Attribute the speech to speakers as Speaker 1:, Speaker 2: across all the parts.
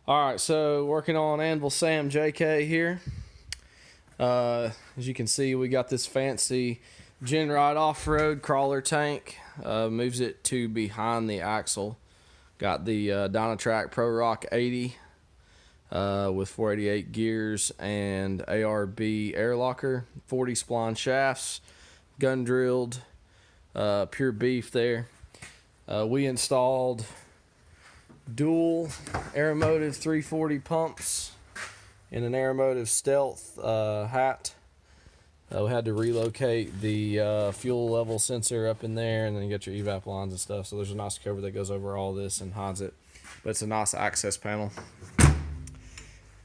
Speaker 1: Alright, so working on Anvil Sam JK here. As you can see, we got this fancy Genright off-road crawler tank. Moves it to behind the axle. Got the Dynatrac ProRock 80 with 488 gears and ARB air locker, 40 spline shafts, gun drilled, pure beef there. We installed dual Aeromotive 340 pumps in an Aeromotive Stealth hat. We had to relocate the fuel level sensor up in there, and then you got your evap lines and stuff. So there's a nice cover that goes over all this and hides it, but it's a nice access panel.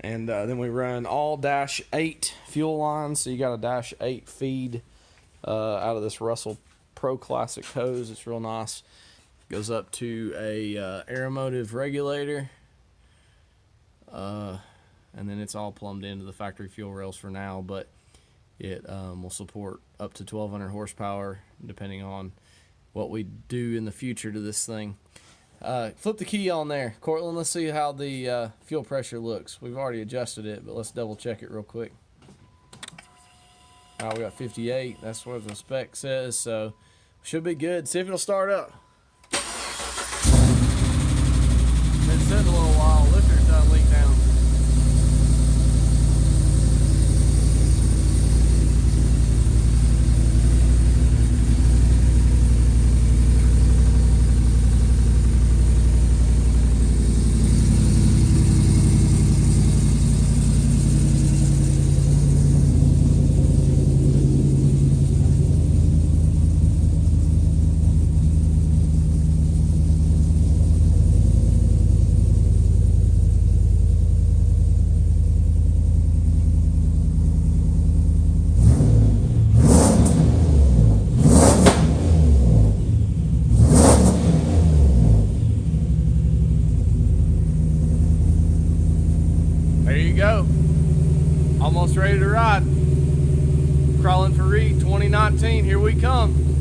Speaker 1: And then we run all -8 fuel lines, so you got a -8 feed out of this Russell Pro Classic hose. It's real nice. Goes up to a Aeromotive regulator, and then it's all plumbed into the factory fuel rails for now, but it will support up to 1200 horsepower depending on what we do in the future to this thing. Flip the key on there, Cortland. Let's see how the fuel pressure looks. We've already adjusted it, but let's double check it real quick. All right, we got 58. That's what the spec says, so should be good. See if it'll start up. Been sitting a little while. Lifter's done leak down. There you go. Almost ready to ride. Crawling for Reed 2019. Here we come.